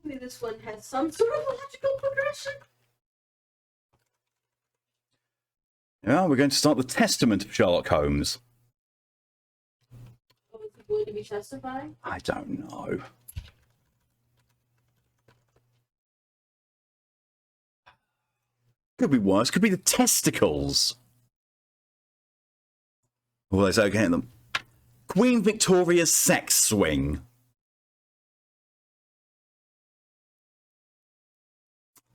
Hopefully this one has some sort of logical progression. Yeah, we're going to start the testament of Sherlock Holmes. Oh, is he going to be testifying? I don't know. Could be worse. Could be the testicles. Oh, let's okay at them. Queen Victoria's sex swing.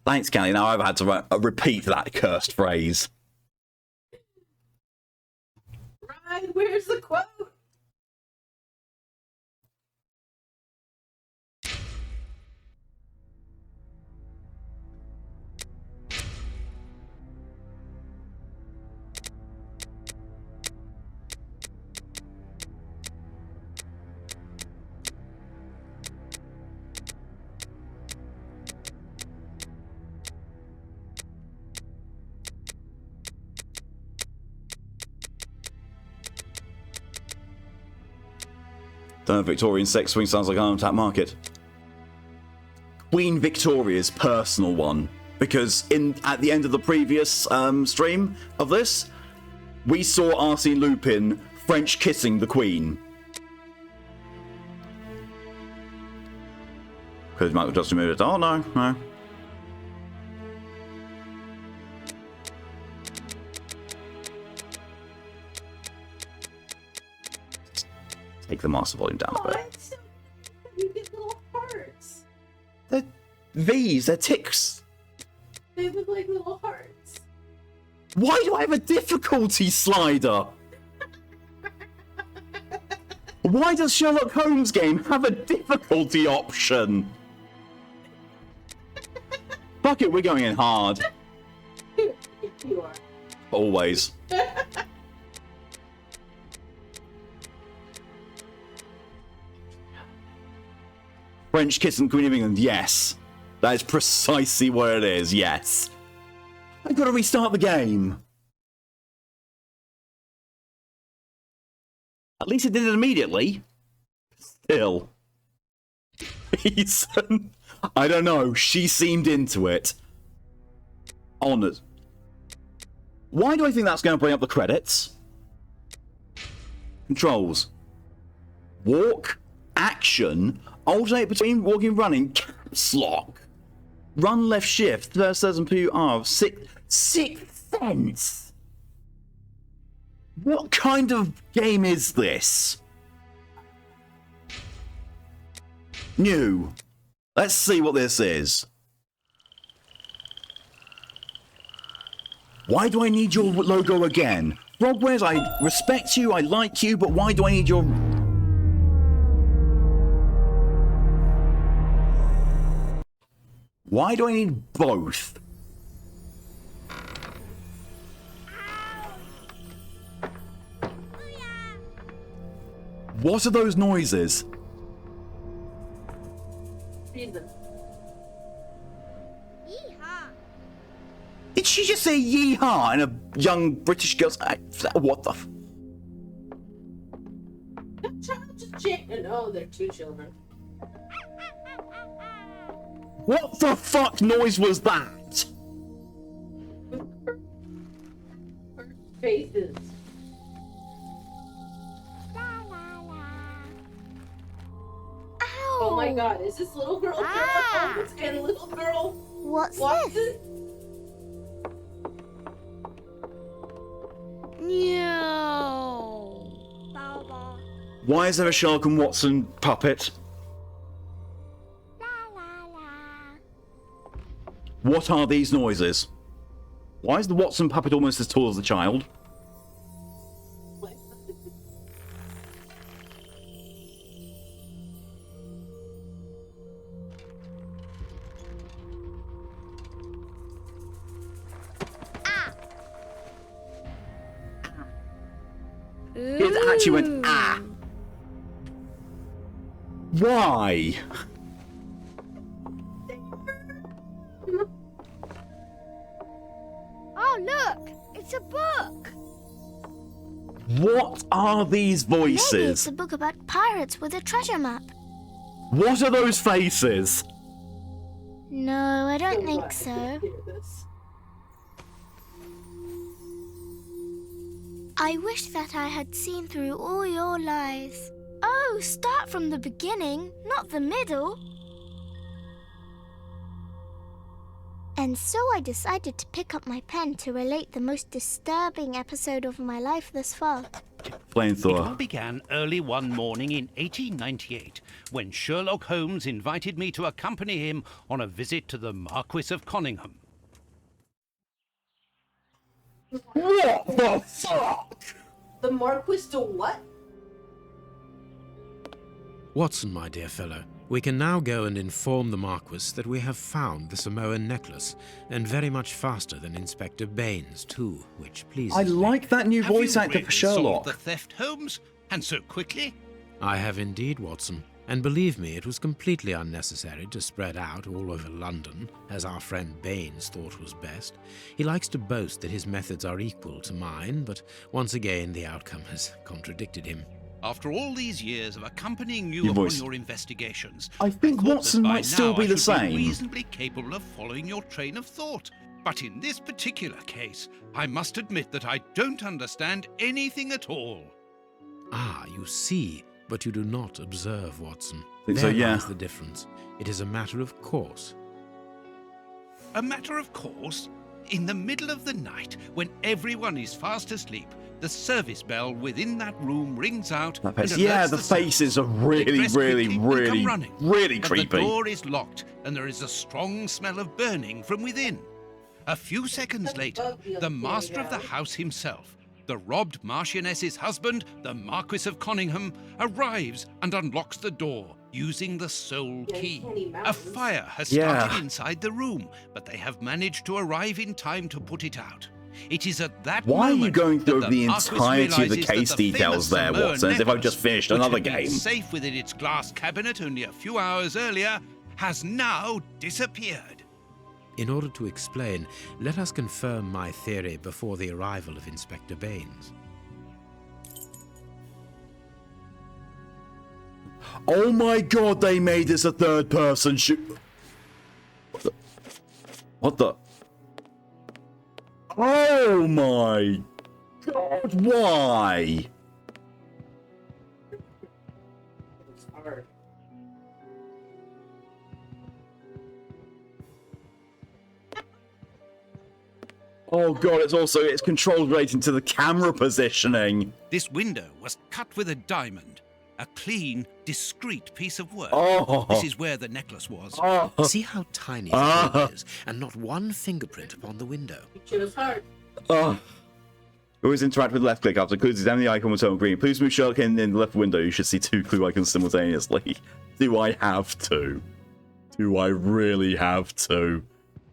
Thanks, Callie. Now I've had to repeat that cursed phrase. Right, where's the quote? Don't know if Victorian sex swing sounds like an untapped market. Queen Victoria's personal one. Because at the end of the previous stream of this, we saw Arsene Lupin French kissing the Queen. Because Michael just removed it. Oh, no, no. Take the master volume down a bit. You get little hearts. They're V's, they're ticks. They look like little hearts. Why do I have a difficulty slider? Why does Sherlock Holmes game have a difficulty option? Fuck it, we're going in hard. You are. Always. French kissing Queen of England, yes. That is precisely what it is, yes. I've got to restart the game. At least it did it immediately. Still. Ethan. I don't know, she seemed into it. Honoured. Why do I think that's going to bring up the credits? Controls. Walk. Action. Alternate between walking and running. Caps lock. Run left shift. First doesn't PR. Sixth sense. What kind of game is this? New. Let's see what this is. Why do I need your logo again? Frogwares, I respect you, I like you, but why do I need your... Why do I need both? What are those noises? Read them. Yeehaw! Did she just say yeehaw in a young British girl's... What the... That child just changed. No, they're two children. What the fuck noise was that? Faces. Ow! Oh my god, is this little girl Sherlock Holmes and little girl What's Watson? this? No. Baba. Why is there a Sherlock and Watson puppet? La la la. What are these noises? Why is the Watson puppet almost as tall as the child? It actually went, ah. Why? Oh, look! It's a book! What are these Maybe it's voices? a book about pirates with a treasure map. What are those faces? No, I don't think glad I so. didn't hear this. I wish that I had seen through all your lies. Oh, start from the beginning, not the middle. And so I decided to pick up my pen to relate the most disturbing episode of my life thus far. It all Flamethrower. began early one morning in 1898 when Sherlock Holmes invited me to accompany him on a visit to the Marquis of Conyngham. What the fuck? The Marquis to what? Watson, my dear fellow, we can now go and inform the Marquis that we have found the Samoan necklace, and very much faster than Inspector Baines, too, which pleases I me. like that new Have voice you actor really for solved Sherlock. the theft, Holmes? And so quickly? I have indeed, Watson. And believe me, it was completely unnecessary to spread out all over London, as our friend Baines thought was best. He likes to boast that his methods are equal to mine, but once again the outcome has contradicted him. After all these years of accompanying you Your upon voice. your investigations, I think thought that Watson by might still now be I the should same. reasonably capable of following your train of thought. But in this particular case, I must admit that I don't understand anything at all. Ah, you see, but you do not observe, Watson. Think There so, yeah. lies the difference. It is a matter of course. A matter of course, in the middle of the night, when everyone is fast asleep, the service bell within that room rings out. That face. and Yeah, alerts the servants. faces are really, They dress really, quickly and come really, running. really But creepy. the door is locked, and there is a strong smell of burning from within. A few seconds later, the master of the house himself, the robbed Marchioness's husband, the Marquis of Conyngham, arrives and unlocks the door using the sole key. Uncanny A mountains. fire has Yeah. started inside the room, but they have managed to arrive in time to put it out. It is at that Why are you moment going that through the the Marquis entirety of the realizes that case the details famous there, Samoan Watson, as if I've just necklace, finished which another had been game? safe within its glass cabinet only a few hours earlier, has now disappeared. In order to explain, let us confirm my theory before the arrival of Inspector Baines. Oh my god, they made this a third person shoot. What the? Oh my god, why? It's hard. Oh god, it's controlled relating to the camera positioning. This window was cut with a diamond. A clean, discreet piece of work. Oh. This is where the necklace was. Oh, See how tiny the thing is, and not one fingerprint upon the window. You chose hard. oh. Always interact with left click after clues. Examine the icon will turn green. Please move Sherlock in the left window. You should see two clue icons simultaneously. Do I have to? Do I really have to?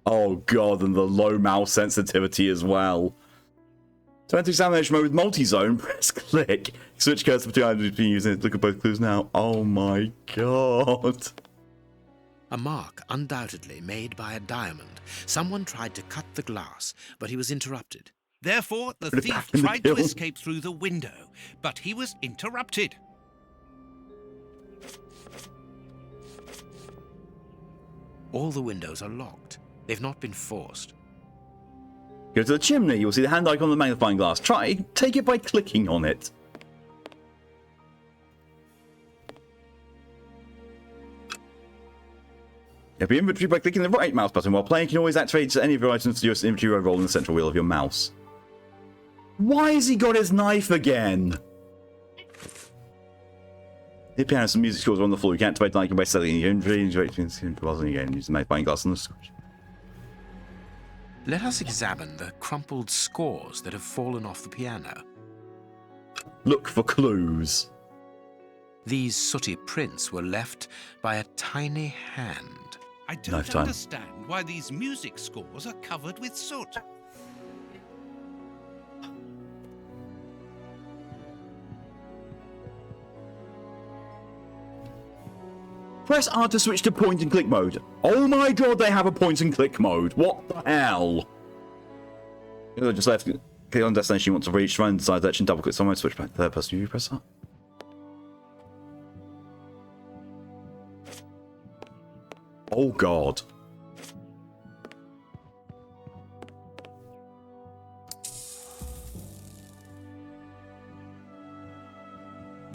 Oh god, and the low mouse sensitivity as well. To enter examination mode with multi-zone, press click. Switch cursor between items being used. Look at both clues now. Oh my god. A mark undoubtedly made by a diamond. Someone tried to cut the glass, but he was interrupted. Therefore, the Put it thief back in the tried to kiln. escape through the window, but he was interrupted. All the windows are locked. They've not been forced. Go to the chimney. You'll see the hand icon on the magnifying glass. Take it by clicking on it. Open inventory by clicking the right mouse button. While playing, you can always activate any of your items to your inventory roll in the central wheel of your mouse. Why has he got his knife again? The piano and music scores are on the floor. You can activate the icon by selecting your inventory. Again, use the magnifying glass on the screen. Let us examine the crumpled scores that have fallen off the piano. Look for clues. These sooty prints were left by a tiny hand. I don't Knife time. understand why these music scores are covered with soot. Press R to switch to point and click mode. Oh my god, they have a point and click mode. What the hell? Just left. Click on destination you want to reach. Run inside section. Double click somewhere. Switch back to third person. You press that. Oh god.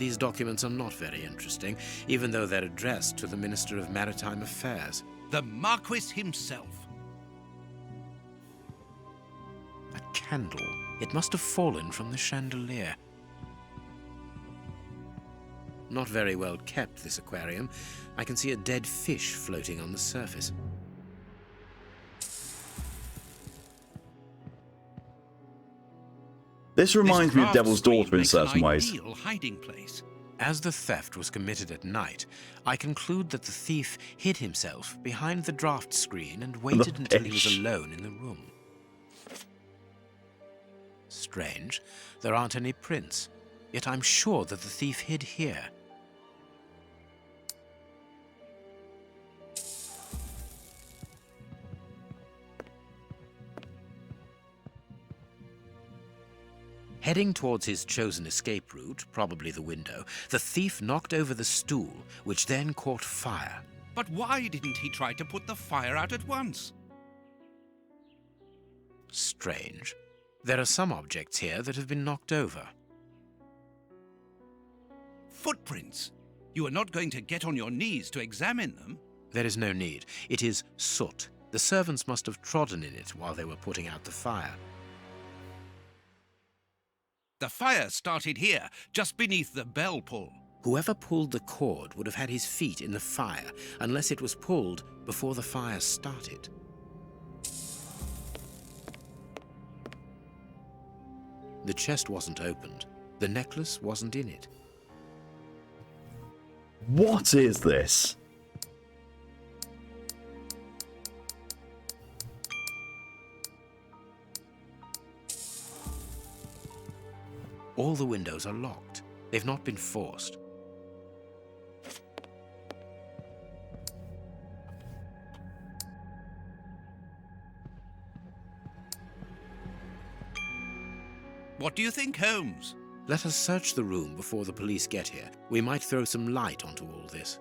These documents are not very interesting, even though they're addressed to the Minister of Maritime Affairs. The Marquis himself. A candle. It must have fallen from the chandelier. Not very well kept, this aquarium. I can see a dead fish floating on the surface. This reminds me of Devil's Daughter in Makes an certain ways. ideal hiding place. As the theft was committed at night, I conclude that the thief hid himself behind the draft screen and waited until he was fish. alone in the room. Strange, there aren't any prints, yet I'm sure that the thief hid here. Heading towards his chosen escape route, probably the window, the thief knocked over the stool, which then caught fire. But why didn't he try to put the fire out at once? Strange. There are some objects here that have been knocked over. Footprints. You are not going to get on your knees to examine them. There is no need. It is soot. The servants must have trodden in it while they were putting out the fire. The fire started here, just beneath the bell pull. Whoever pulled the cord would have had his feet in the fire, unless it was pulled before the fire started. The chest wasn't opened. The necklace wasn't in it. What is this? All the windows are locked. They've not been forced. What do you think, Holmes? Let us search the room before the police get here. We might throw some light onto all this.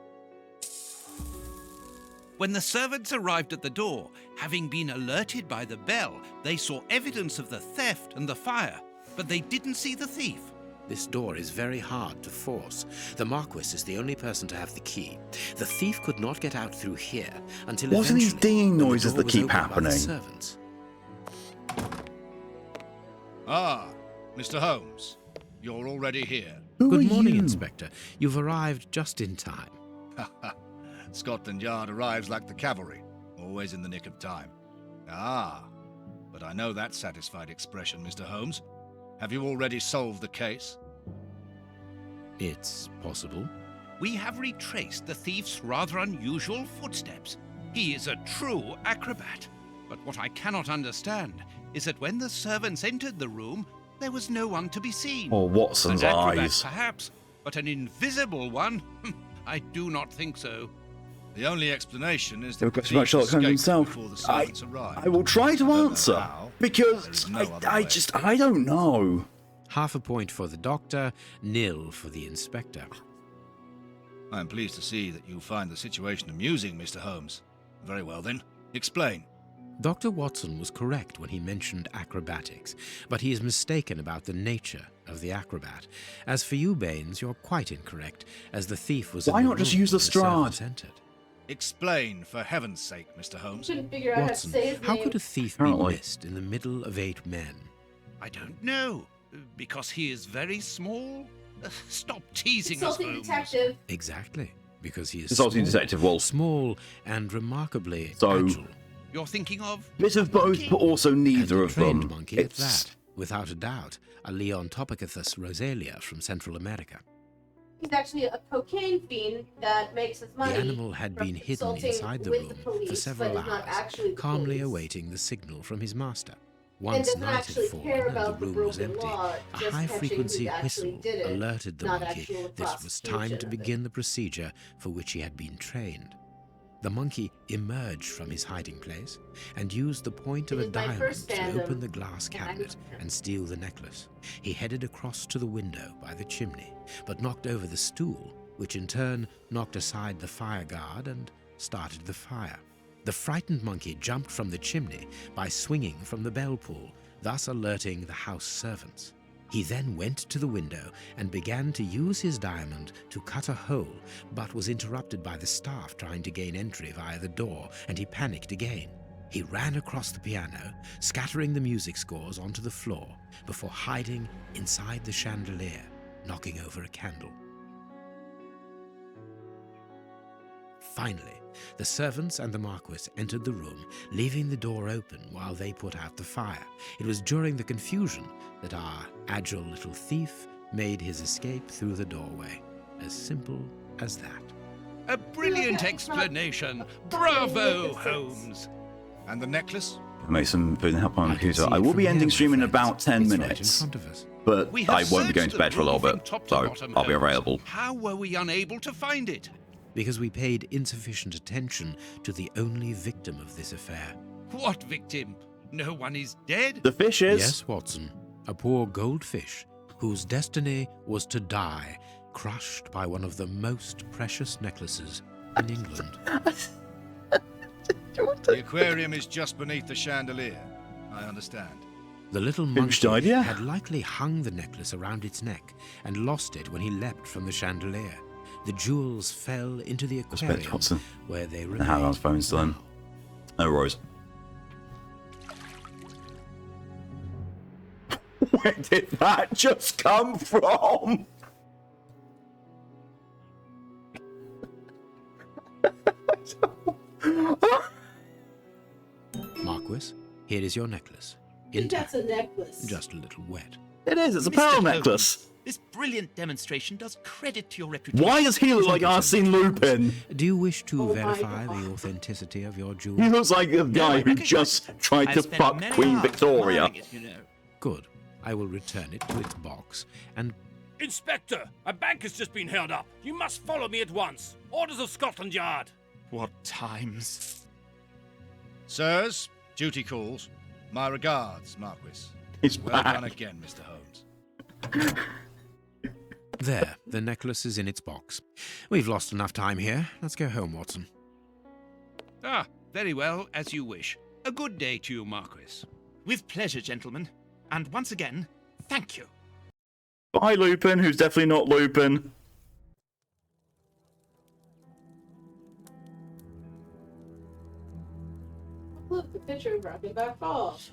When the servants arrived at the door, having been alerted by the bell, they saw evidence of the theft and the fire, but they didn't see the thief. This door is very hard to force. The Marquis is the only person to have the key. The thief could not get out through here until What are these eventually, dinging when the noises door that was keep opened by the happening? servants. Ah, Mr. Holmes. You're already here. Who Good are morning, you? Inspector. You've arrived just in time. Scotland Yard arrives like the cavalry, always in the nick of time. Ah, but I know that satisfied expression, Mr. Holmes. Have you already solved the case? It's possible. We have retraced the thief's rather unusual footsteps. He is a true acrobat. But what I cannot understand is that when the servants entered the room, there was no one to be seen. Or Watson's An acrobat, eyes. perhaps, but an invisible one? I do not think so. The only explanation is There that the was about thief Sherlock Holmes escaped himself. before the servants arrived. I will try to I don't know answer how, because but there is no other I way. I don't know. Half a point for the doctor, nil for the inspector. I am pleased to see that you find the situation amusing, Mr. Holmes. Very well then, explain. Dr. Watson was correct when he mentioned acrobatics, but he is mistaken about the nature of the acrobat. As for you, Baines, you're quite incorrect, as the thief was Why in the not just room use when Lestrade? servants entered. Explain, for heaven's sake, Mr. Holmes. Couldn't figure out how to Watson, say his how name. could a thief Apparently. be missed in the middle of 8 men? I don't know. Because he is very small? Stop teasing us, Consulting Holmes. detective. Exactly, because he is Consulting small, detective Walsh. small and remarkably So- agile. You're thinking of... Bit of both, but also neither And a of trained them. monkey at It's that. Without a doubt, a Leontopicus rosalia from Central America. He's actually a cocaine fiend that makes his money. The animal had from been hidden consulting inside the with room the police, for several but is not hours, actually the calmly police. awaiting the signal from his master. And Once doesn't night had actually fallen care and the about the room was broken empty, law, a just high-frequency catching who actually whistle did it, alerted the not monkey actual that it was time prosecution to of it. begin the procedure for which he had been trained. The monkey emerged from his hiding place and used the point of It a is my diamond first to fandom, open the glass and I cabinet love him. and steal the necklace. He headed across to the window by the chimney, but knocked over the stool, which in turn knocked aside the fire guard and started the fire. The frightened monkey jumped from the chimney by swinging from the bell pull, thus alerting the house servants. He then went to the window and began to use his diamond to cut a hole, but was interrupted by the staff trying to gain entry via the door, and he panicked again. He ran across the piano, scattering the music scores onto the floor, before hiding inside the chandelier, knocking over a candle. Finally, the servants and the Marquis entered the room, leaving the door open while they put out the fire. It was during the confusion that our agile little thief made his escape through the doorway. As simple as that. A brilliant explanation. Bravo, Holmes. And the necklace? Mason, putting help on I the can computer. see I it will from be here, ending my stream in friends. about 10 It's right in minutes. front of us. But We have I won't be searched going to the bed for a little room bit, from top to so bottom, I'll be Holmes. available. How were we unable to find it? Because we paid insufficient attention to the only victim of this affair. What victim? No one is dead? The fish is. Yes, Watson, a poor goldfish whose destiny was to die, crushed by one of the most precious necklaces in England. The aquarium is just beneath the chandelier. I understand. The little Finished monkey idea? had likely hung the necklace around its neck and lost it when he leapt from the chandelier. The jewels fell into the Respect, aquarium, Watson. where they I remained. have our phones to them. No worries. Where did that just come from? Marquis, here is your necklace. I think that's Intact, a necklace. just a little wet. It is, it's a Mr. pearl Holmes, necklace. This brilliant demonstration does credit to your reputation. Why does he look like Arsene Lupin? Do you wish to Oh my verify God. the authenticity of your He jewel? looks like the guy who just tried I've to spent fuck many Queen hours Victoria. admiring it, you know. Good. I will return it to its box and Inspector, a bank has just been held up. You must follow me at once. Orders of Scotland Yard. What times? Sirs, duty calls. My regards, Marquis. He's Well back. done again, Mr. Holmes. there, the necklace is in its box. We've lost enough time here. Let's go home, Watson. Ah, very well, as you wish. A good day to you, Marquis. With pleasure, gentlemen. And once again, thank you. Bye, Lupin, who's definitely not Lupin. Look, the picture of Rocket Falls.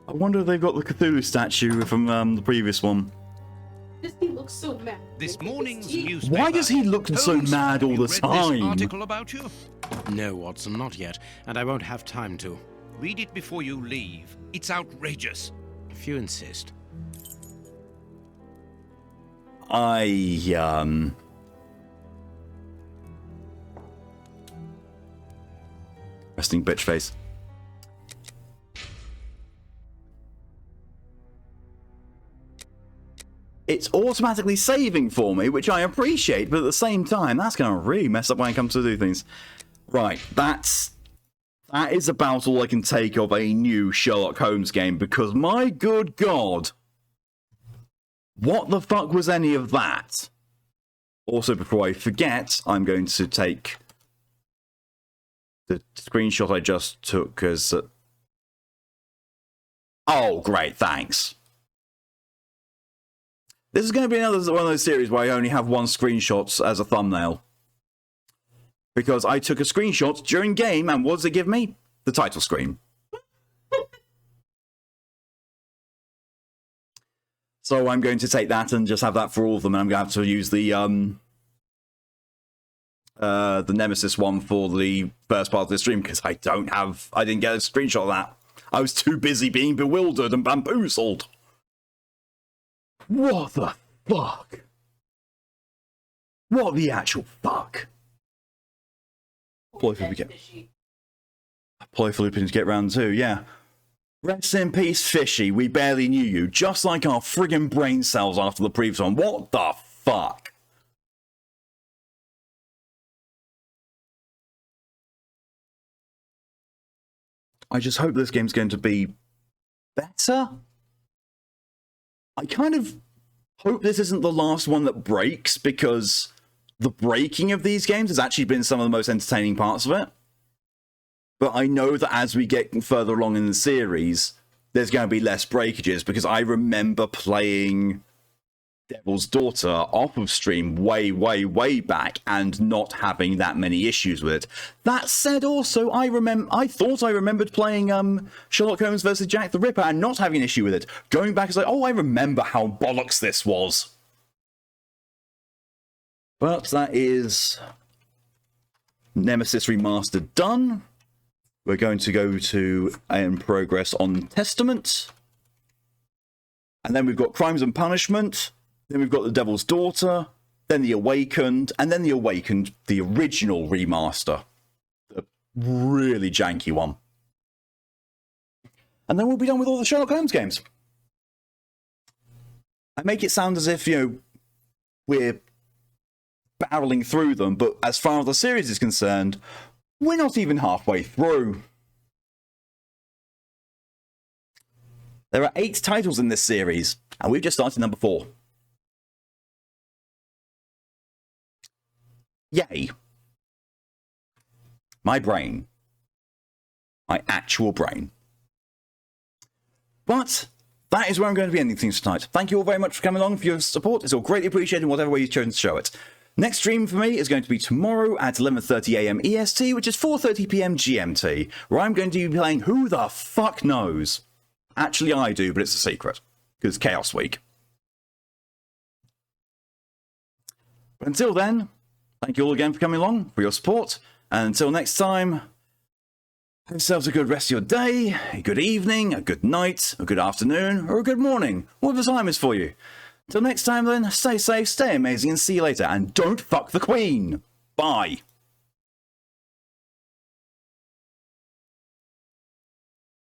I wonder if they've got the Cthulhu statue from the previous one. This he looks so mad. This Look at morning's his teeth. newspaper. Why does he look so Holmes, mad all have the you read time? This article about you? No, Watson, not yet. And I won't have time to. Read it before you leave. It's outrageous. If you insist. Resting bitch face. It's automatically saving for me, which I appreciate, but at the same time, that's going to really mess up when it comes to do things. Right, that is about all I can take of a new Sherlock Holmes game, because my good God, what the fuck was any of that? Also, before I forget, I'm going to take the screenshot I just took as... Oh, great, thanks. This is going to be another one of those series where I only have one screenshot as a thumbnail. Because I took a screenshot during game, and what does it give me? The title screen. So I'm going to take that and just have that for all of them, and I'm going to have to use the Nemesis one for the first part of the stream, because I didn't get a screenshot of that. I was too busy being bewildered and bamboozled. What the fuck? What the actual fuck? Ploy for Lupin to get round too, yeah. Rest in peace, Fishy. We barely knew you. Just like our friggin' brain cells after the previous one. What the fuck? I just hope this game's going to be better. I kind of hope this isn't the last one that breaks, because the breaking of these games has actually been some of the most entertaining parts of it. But I know that as we get further along in the series, there's going to be less breakages, because I remember playing Devil's Daughter off of stream way, way, way back and not having that many issues with it. That said, also, I thought I remembered playing Sherlock Holmes versus Jack the Ripper and not having an issue with it. Going back, it's like, oh, I remember how bollocks this was. But that is Nemesis Remastered done. We're going to go to in progress on Testament. And then we've got Crimes and Punishment. Then we've got The Devil's Daughter. Then The Awakened. And then The Awakened, the original remaster. The really janky one. And then we'll be done with all the Sherlock Holmes games. I make it sound as if, we're barreling through them, but as far as the series is concerned, we're not even halfway through. There are 8 titles in this series, and we've just started number 4. Yay. My brain. My actual brain. But that is where I'm going to be ending things tonight. Thank you all very much for coming along, for your support. It's all greatly appreciated in whatever way you've chosen to show it. Next stream for me is going to be tomorrow at 11:30 AM EST, which is 4:30 PM GMT, where I'm going to be playing Who the Fuck Knows. Actually, I do, but it's a secret, because Chaos Week. But until then, thank you all again for coming along, for your support, and until next time, have yourselves a good rest of your day, a good evening, a good night, a good afternoon, or a good morning, whatever time is for you. Until next time then, stay safe, stay amazing, and see you later, and don't fuck the Queen! Bye!